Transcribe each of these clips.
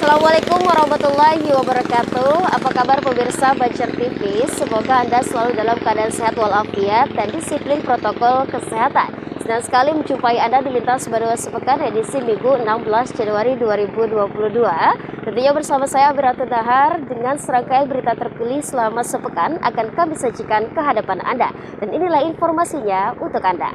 Assalamualaikum warahmatullahi wabarakatuh. Apa kabar pemirsa Banjar TV? Semoga Anda selalu dalam keadaan sehat walafiat dan disiplin protokol kesehatan. Senang sekali menjumpai Anda di Lintas Baru Sepekan edisi Minggu 16 Januari 2022. Tentunya bersama saya Biratu Dahar dengan serangkaian berita terpilih selama sepekan akan kami sajikan ke hadapan Anda. Dan inilah informasinya untuk Anda.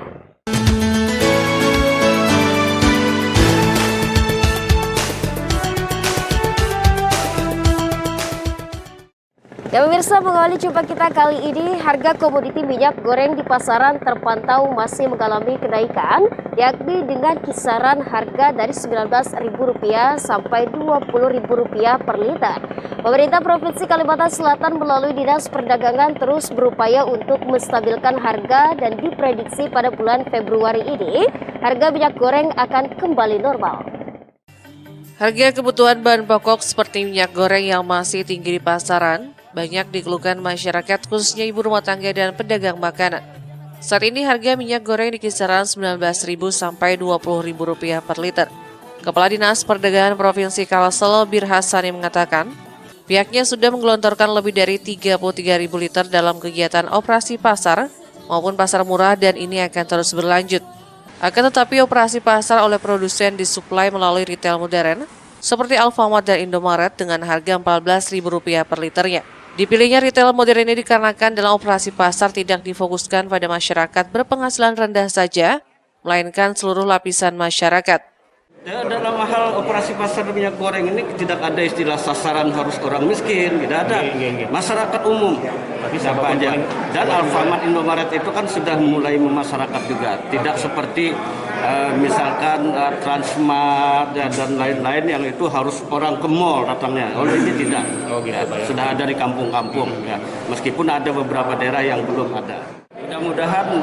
Ya pemirsa, mengawali jumpa kita kali ini, harga komoditi minyak goreng di pasaran terpantau masih mengalami kenaikan, yakni dengan kisaran harga dari Rp19.000 sampai Rp20.000 per liter. Pemerintah Provinsi Kalimantan Selatan melalui Dinas Perdagangan terus berupaya untuk menstabilkan harga dan diprediksi pada bulan Februari ini, harga minyak goreng akan kembali normal. Harga kebutuhan bahan pokok seperti minyak goreng yang masih tinggi di pasaran banyak dikeluhkan masyarakat, khususnya ibu rumah tangga dan pedagang makanan. Saat ini harga minyak goreng di kisaran Rp19.000 sampai Rp20.000 per liter. Kepala Dinas Perdagangan Provinsi Kalsel, Bir Hassani mengatakan, pihaknya sudah menggelontorkan lebih dari 33.000 liter dalam kegiatan operasi pasar maupun pasar murah dan ini akan terus berlanjut. Akan tetapi operasi pasar oleh produsen disuplai melalui retail modern seperti Alfamart dan Indomaret dengan harga Rp14.000 per liternya. Dipilihnya retail modern ini dikarenakan dalam operasi pasar tidak difokuskan pada masyarakat berpenghasilan rendah saja, melainkan seluruh lapisan masyarakat. Dalam hal operasi pasar minyak goreng ini tidak ada istilah sasaran harus orang miskin, tidak ada. Masyarakat umum, siapa aja. Dan Alfamart, Indomaret itu kan sudah mulai memasyarakat juga. Tidak seperti misalkan Transmart dan lain-lain yang itu harus orang ke mall datangnya. Oh ini tidak. Sudah ada di kampung-kampung. Ya. Meskipun ada beberapa daerah yang belum ada. Mudah-mudahan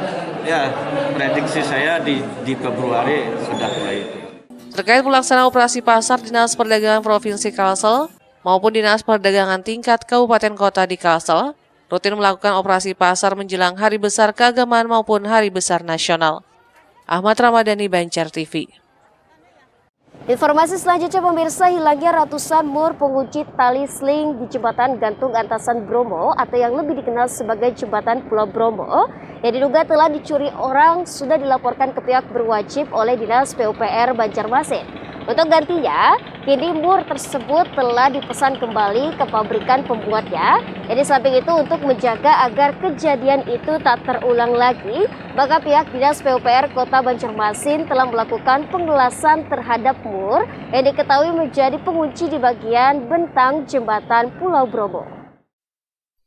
ya prediksi saya di Februari sudah mulai itu. Terkait pelaksanaan operasi pasar, Dinas Perdagangan Provinsi Kalsel maupun Dinas Perdagangan tingkat kabupaten kota di Kalsel rutin melakukan operasi pasar menjelang hari besar keagamaan maupun hari besar nasional. Ahmad Ramadhani, Banjar TV. Informasi selanjutnya pemirsa, hilangnya ratusan mur pengunci tali sling di jembatan gantung Antasan Bromo atau yang lebih dikenal sebagai jembatan Pulau Bromo yang diduga telah dicuri orang sudah dilaporkan ke pihak berwajib oleh Dinas PUPR Banjarmasin. Untuk gantinya, kini mur tersebut telah dipesan kembali ke pabrikan pembuatnya. Jadi samping itu untuk menjaga agar kejadian itu tak terulang lagi, maka pihak Dinas PUPR Kota Banjarmasin telah melakukan pengelasan terhadap mur yang diketahui menjadi pengunci di bagian bentang jembatan Pulau Bromo.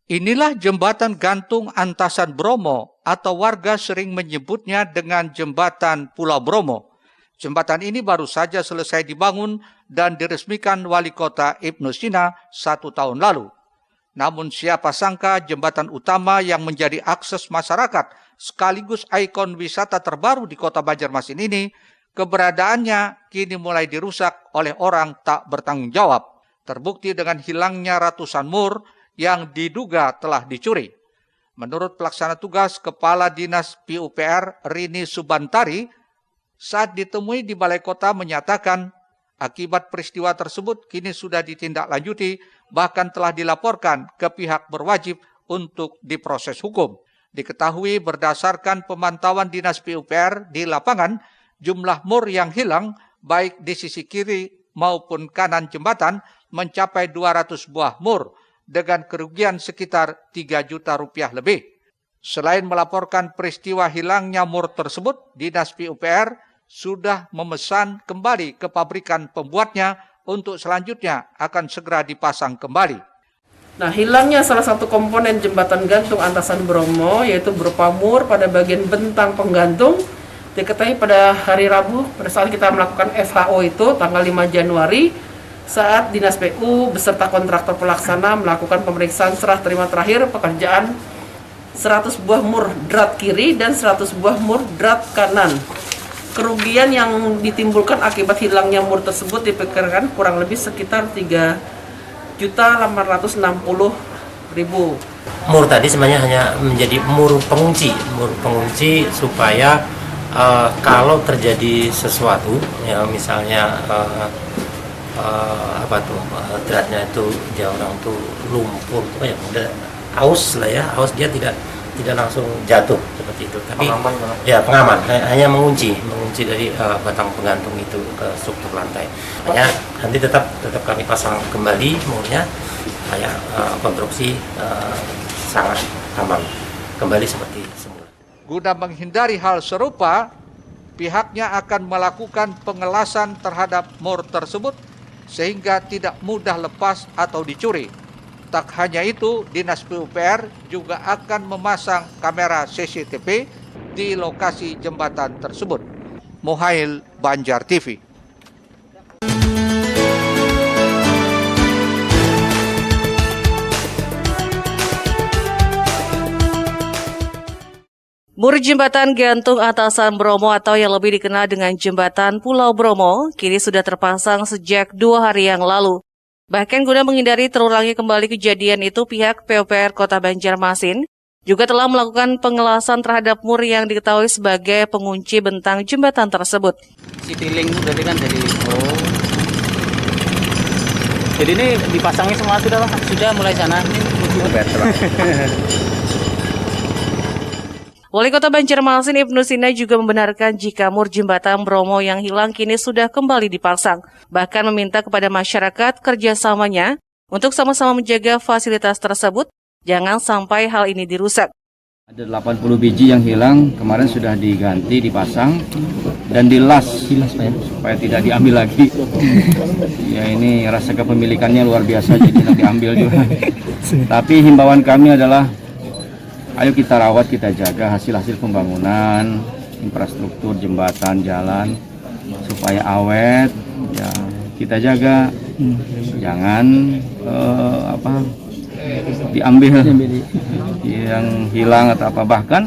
Inilah jembatan gantung Antasan Bromo atau warga sering menyebutnya dengan jembatan Pulau Bromo. Jembatan ini baru saja selesai dibangun dan diresmikan Wali Kota Ibnu Sina 1 tahun lalu. Namun siapa sangka jembatan utama yang menjadi akses masyarakat sekaligus ikon wisata terbaru di Kota Banjarmasin ini, keberadaannya kini mulai dirusak oleh orang tak bertanggung jawab. Terbukti dengan hilangnya ratusan mur yang diduga telah dicuri. Menurut pelaksana tugas Kepala Dinas PUPR Rini Subantari, saat ditemui di Balai Kota menyatakan akibat peristiwa tersebut kini sudah ditindaklanjuti, bahkan telah dilaporkan ke pihak berwajib untuk diproses hukum. Diketahui berdasarkan pemantauan Dinas PUPR di lapangan, jumlah mur yang hilang baik di sisi kiri maupun kanan jembatan mencapai 200 buah mur dengan kerugian sekitar Rp3 juta lebih. Selain melaporkan peristiwa hilangnya mur tersebut, Dinas PUPR sudah memesan kembali ke pabrikan pembuatnya untuk selanjutnya akan segera dipasang kembali. Nah, hilangnya salah satu komponen jembatan gantung Antasan Bromo yaitu berupa mur pada bagian bentang penggantung. Diketahui pada hari Rabu pada saat kita melakukan FHO itu tanggal 5 Januari saat Dinas PU beserta kontraktor pelaksana melakukan pemeriksaan serah terima terakhir pekerjaan 100 buah mur drat kiri dan 100 buah mur drat kanan. Kerugian yang ditimbulkan akibat hilangnya mur tersebut diperkirakan kurang lebih sekitar Rp3.860.000. Mur tadi sebenarnya hanya menjadi mur pengunci supaya kalau terjadi sesuatu, ya misalnya beratnya itu dia orang tuh lumpur, udah aus lah ya, aus dia tidak langsung jatuh seperti itu, tapi pengaman hanya mengunci dari batang penggantung itu ke struktur lantai. Hanya nanti tetap kami pasang kembali murnya, kayak konstruksi sangat aman kembali seperti semula. Guna menghindari hal serupa, pihaknya akan melakukan pengelasan terhadap mur tersebut sehingga tidak mudah lepas atau dicuri. Tak hanya itu, Dinas PUPR juga akan memasang kamera CCTV di lokasi jembatan tersebut. Muhail, Banjar TV. Mur jembatan gantung Antasan Bromo atau yang lebih dikenal dengan jembatan Pulau Bromo kini sudah terpasang sejak 2 hari yang lalu. Bahkan guna menghindari terulangi kembali kejadian itu, pihak PUPR Kota Banjarmasin juga telah melakukan pengelasan terhadap mur yang diketahui sebagai pengunci bentang jembatan tersebut. Citylink itu berarti kan dari jadi ini dipasangnya semua sudah Pak? Sudah mulai sana. Wali Kota Banjarmasin Ibnu Sina juga membenarkan jika mur jembatan Bromo yang hilang kini sudah kembali dipasang. Bahkan meminta kepada masyarakat kerjasamanya untuk sama-sama menjaga fasilitas tersebut, jangan sampai hal ini dirusak. Ada 80 biji yang hilang, kemarin sudah diganti, dipasang, dan dilas supaya tidak diambil lagi. Ya ini rasa kepemilikannya luar biasa, jadi tidak diambil juga. Tapi himbauan kami adalah, ayo kita rawat, kita jaga hasil-hasil pembangunan, infrastruktur, jembatan, jalan, supaya awet. Ya, kita jaga, jangan diambil yang hilang atau apa. Bahkan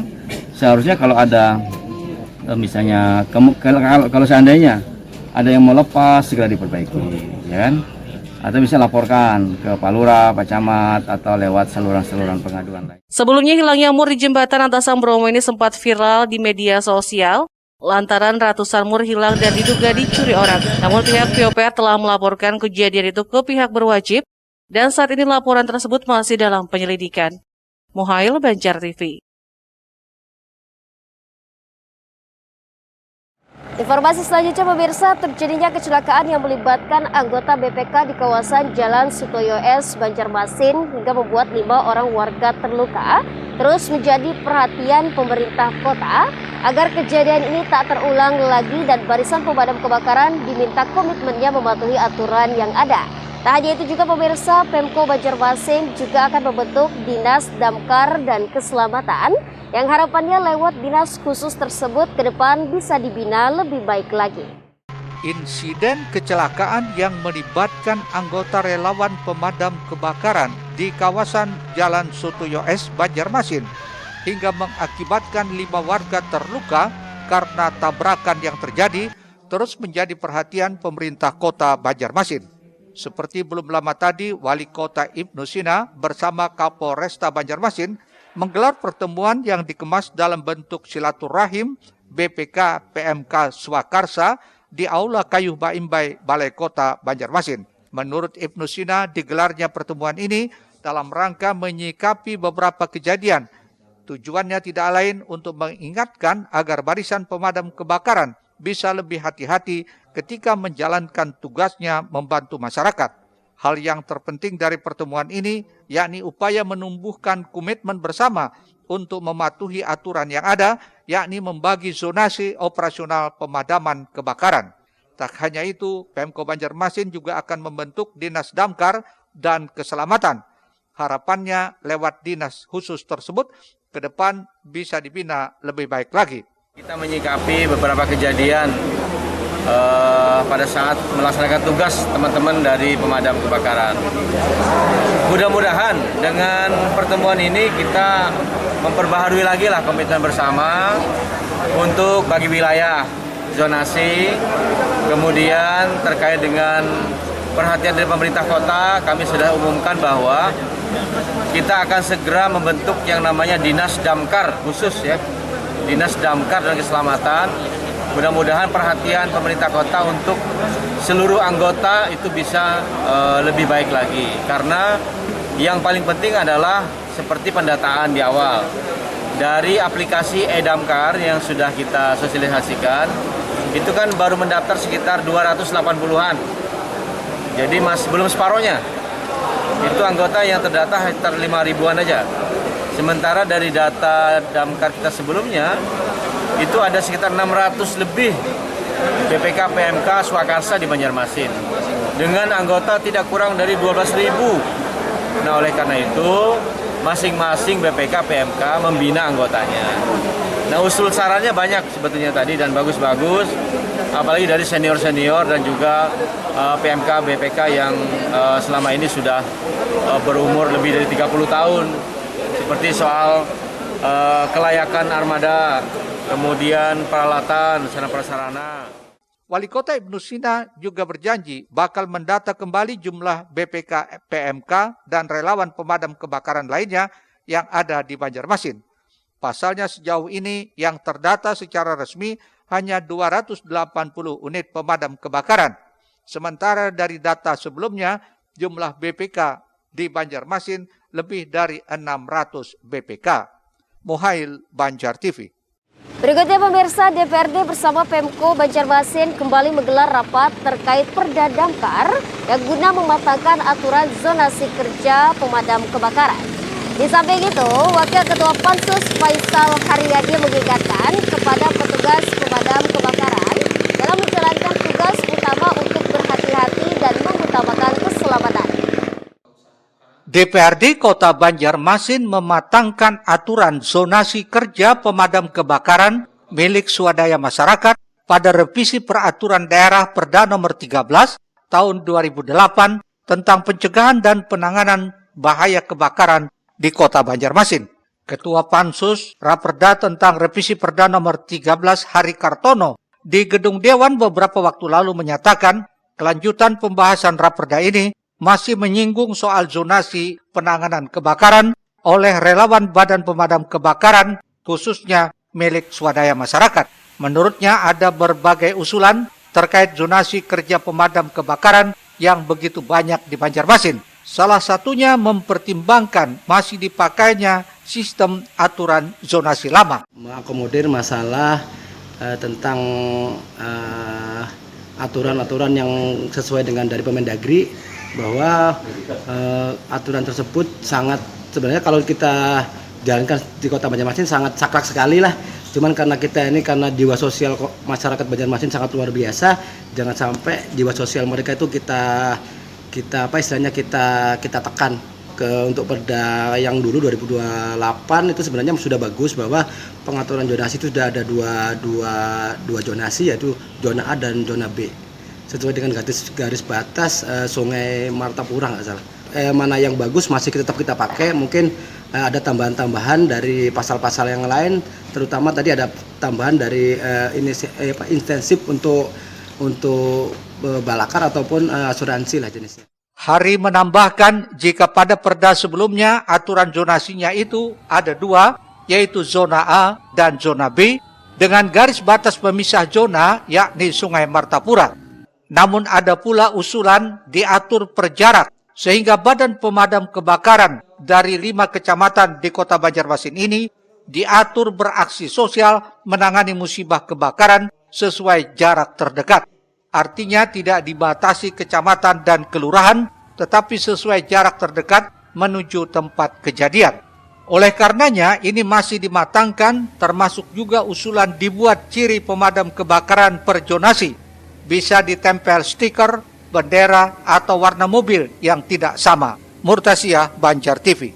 seharusnya kalau ada misalnya kalau seandainya ada yang mau lepas, segera diperbaiki, ya kan? Atau bisa laporkan ke Pak Lurah, Pak Camat, atau lewat saluran-saluran pengaduan lain. Sebelumnya hilangnya mur di jembatan Antasan Bromo ini sempat viral di media sosial lantaran ratusan mur hilang dan diduga dicuri orang. Namun pihak PUPR telah melaporkan kejadian itu ke pihak berwajib dan saat ini laporan tersebut masih dalam penyelidikan. Muhail, Banjar TV. Informasi selanjutnya pemirsa, terjadinya kecelakaan yang melibatkan anggota BPK di kawasan Jalan Sutoyo S, Banjarmasin hingga membuat 5 orang warga terluka terus menjadi perhatian pemerintah kota agar kejadian ini tak terulang lagi dan barisan pemadam kebakaran diminta komitmennya mematuhi aturan yang ada. Tak hanya itu juga pemirsa, Pemko Banjarmasin juga akan membentuk Dinas Damkar dan Keselamatan yang harapannya lewat dinas khusus tersebut ke depan bisa dibina lebih baik lagi. Insiden kecelakaan yang melibatkan anggota relawan pemadam kebakaran di kawasan Jalan Sutoyo S, Banjarmasin hingga mengakibatkan 5 warga terluka karena tabrakan yang terjadi terus menjadi perhatian pemerintah kota Banjarmasin. Seperti belum lama tadi, Wali Kota Ibnu Sina bersama Kapolresta Banjarmasin menggelar pertemuan yang dikemas dalam bentuk silaturahim BPK PMK Swakarsa di Aula Kayuh Baimbai Balai Kota Banjarmasin. Menurut Ibnu Sina, digelarnya pertemuan ini dalam rangka menyikapi beberapa kejadian. Tujuannya tidak lain untuk mengingatkan agar barisan pemadam kebakaran bisa lebih hati-hati ketika menjalankan tugasnya membantu masyarakat. Hal yang terpenting dari pertemuan ini yakni upaya menumbuhkan komitmen bersama untuk mematuhi aturan yang ada, yakni membagi zonasi operasional pemadaman kebakaran. Tak hanya itu, Pemko Banjarmasin juga akan membentuk Dinas Damkar dan Keselamatan. Harapannya lewat dinas khusus tersebut ke depan bisa dibina lebih baik lagi. Kita menyikapi beberapa kejadian pada saat melaksanakan tugas teman-teman dari pemadam kebakaran. Mudah-mudahan dengan pertemuan ini kita memperbaharui lagi lah komitmen bersama untuk bagi wilayah zonasi, kemudian terkait dengan perhatian dari pemerintah kota, kami sudah umumkan bahwa kita akan segera membentuk yang namanya Dinas Damkar khusus ya, Dinas Damkar dan Keselamatan mudah-mudahan perhatian pemerintah kota untuk seluruh anggota itu bisa lebih baik lagi. Karena yang paling penting adalah seperti pendataan di awal. Dari aplikasi e-Damkar yang sudah kita sosialisasikan, itu kan baru mendaftar sekitar 280-an. Jadi belum separohnya. Itu anggota yang terdata sekitar 5.000-an aja. Sementara dari data Damkar kita sebelumnya, itu ada sekitar 600 lebih BPK PMK swakarsa di Banjarmasin. Dengan anggota tidak kurang dari 12.000. Nah, oleh karena itu, masing-masing BPK PMK membina anggotanya. Nah, usul sarannya banyak sebetulnya tadi dan bagus-bagus, apalagi dari senior-senior dan juga PMK BPK yang selama ini sudah berumur lebih dari 30 tahun. Seperti soal kelayakan armada, kemudian peralatan, sarana prasarana. Wali Kota Ibnu Sina juga berjanji bakal mendata kembali jumlah BPK PMK dan relawan pemadam kebakaran lainnya yang ada di Banjarmasin. Pasalnya sejauh ini yang terdata secara resmi hanya 280 unit pemadam kebakaran. Sementara dari data sebelumnya jumlah BPK di Banjarmasin lebih dari 600 BPK. Muhail, Banjar TV. Berikutnya pemirsa, DPRD bersama Pemko Banjarmasin kembali menggelar rapat terkait Perda Damkar yang guna mematangkan aturan zonasi kerja pemadam kebakaran. Di samping itu, Wakil Ketua Pansus Faisal Haryadi mengingatkan kepada petugas pemadam kebakaran dalam menjalankan tugas utama untuk berhati-hati dan mengutamakan keselamatan. DPRD Kota Banjarmasin mematangkan aturan zonasi kerja pemadam kebakaran milik swadaya masyarakat pada revisi Peraturan Daerah Perda Nomor 13 Tahun 2008 tentang pencegahan dan penanganan bahaya kebakaran di Kota Banjarmasin. Ketua Pansus Raperda tentang revisi Perda Nomor 13 Hari Kartono di Gedung Dewan beberapa waktu lalu menyatakan kelanjutan pembahasan Raperda ini masih menyinggung soal zonasi penanganan kebakaran oleh relawan Badan Pemadam Kebakaran, khususnya milik swadaya masyarakat. Menurutnya ada berbagai usulan terkait zonasi kerja pemadam kebakaran yang begitu banyak di Banjarmasin. Salah satunya mempertimbangkan masih dipakainya sistem aturan zonasi lama. Mengakomodir masalah tentang aturan-aturan yang sesuai dengan dari Permendagri, bahwa aturan tersebut sangat, sebenarnya kalau kita jalankan di Kota Banjarmasin sangat saklek sekali lah. Cuman karena kita ini, karena jiwa sosial masyarakat Banjarmasin sangat luar biasa, jangan sampai jiwa sosial mereka itu kita tekan untuk Perda yang dulu 2028 itu sebenarnya sudah bagus, bahwa pengaturan zonasi itu sudah ada dua zonasi, yaitu zona A dan zona B. Sesuai dengan garis batas Sungai Martapura nggak salah. Mana yang bagus masih tetap kita pakai, mungkin ada tambahan-tambahan dari pasal-pasal yang lain, terutama tadi ada tambahan dari intensif untuk balakar ataupun asuransi lah jenisnya. Hari menambahkan jika pada Perda sebelumnya aturan zonasinya itu ada dua, yaitu zona A dan zona B, dengan garis batas pemisah zona yakni Sungai Martapura. Namun ada pula usulan diatur per jarak, sehingga Badan Pemadam Kebakaran dari 5 kecamatan di Kota Banjarmasin ini diatur beraksi sosial menangani musibah kebakaran sesuai jarak terdekat. Artinya tidak dibatasi kecamatan dan kelurahan, tetapi sesuai jarak terdekat menuju tempat kejadian. Oleh karenanya ini masih dimatangkan, termasuk juga usulan dibuat ciri pemadam kebakaran per zonasi. Bisa ditempel stiker, bendera, atau warna mobil yang tidak sama. Murtasiyah, Banjar TV.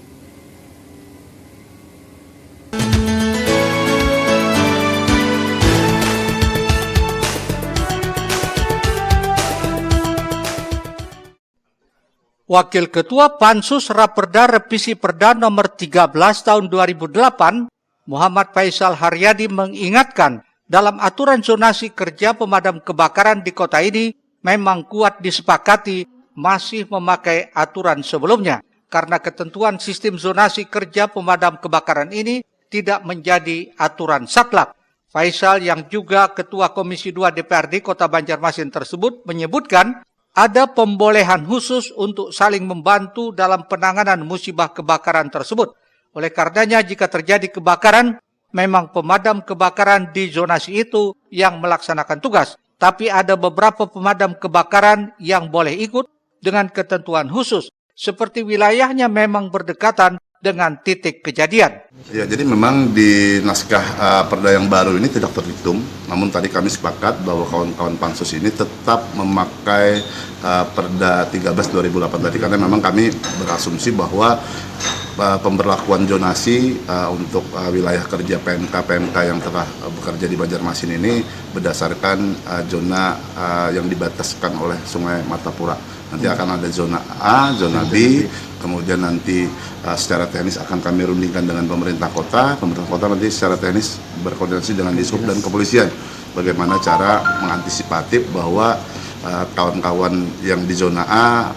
Wakil Ketua Pansus Raperda Revisi Perda Nomor 13 Tahun 2008, Muhammad Faisal Haryadi mengingatkan dalam aturan zonasi kerja pemadam kebakaran di kota ini memang kuat disepakati masih memakai aturan sebelumnya, karena ketentuan sistem zonasi kerja pemadam kebakaran ini tidak menjadi aturan saklek. Faisal yang juga Ketua Komisi 2 DPRD Kota Banjarmasin tersebut menyebutkan ada pembolehan khusus untuk saling membantu dalam penanganan musibah kebakaran tersebut. Oleh karenanya jika terjadi kebakaran, memang pemadam kebakaran di zonasi itu yang melaksanakan tugas. Tapi ada beberapa pemadam kebakaran yang boleh ikut dengan ketentuan khusus, seperti wilayahnya memang berdekatan dengan titik kejadian. Ya, jadi memang di naskah perda yang baru ini tidak terhitung, namun tadi kami sepakat bahwa kawan-kawan pansus ini tetap memakai perda 13 2008 tadi, karena memang kami berasumsi bahwa pemberlakuan zonasi untuk wilayah kerja PMK yang telah bekerja di Banjarmasin ini berdasarkan zona yang dibataskan oleh Sungai Martapura. Nanti akan ada zona A, zona B, kemudian nanti secara teknis akan kami rundingkan dengan pemerintah kota. Pemerintah kota nanti secara teknis berkoordinasi dengan Dishub dan kepolisian. Bagaimana cara mengantisipatif bahwa kawan-kawan yang di zona A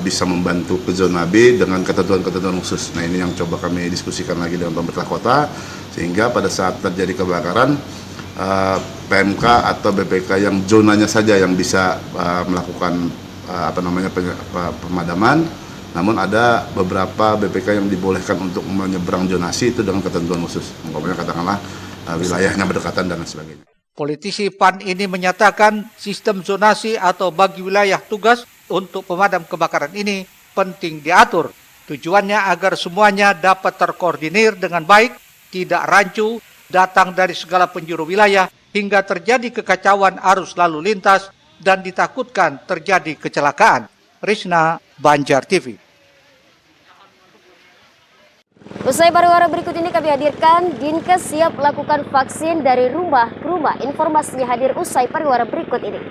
bisa membantu ke zona B dengan ketentuan-ketentuan khusus. Nah, ini yang coba kami diskusikan lagi dengan pemerintah kota, sehingga pada saat terjadi kebakaran, PMK atau BPK yang zonanya saja yang bisa melakukan pemadaman, namun ada beberapa BPK yang dibolehkan untuk menyeberang zonasi itu dengan ketentuan khusus, umpamanya katakanlah wilayahnya berdekatan dan sebagainya. Politisi PAN ini menyatakan sistem zonasi atau bagi wilayah tugas untuk pemadam kebakaran ini penting diatur. Tujuannya agar semuanya dapat terkoordinir dengan baik, tidak rancu, datang dari segala penjuru wilayah, hingga terjadi kekacauan arus lalu lintas dan ditakutkan terjadi kecelakaan. Risna, Banjar TV. Usai pariwara berikut ini kami hadirkan, Dinkes siap melakukan vaksin dari rumah ke rumah. Informasinya hadir usai pariwara berikut ini.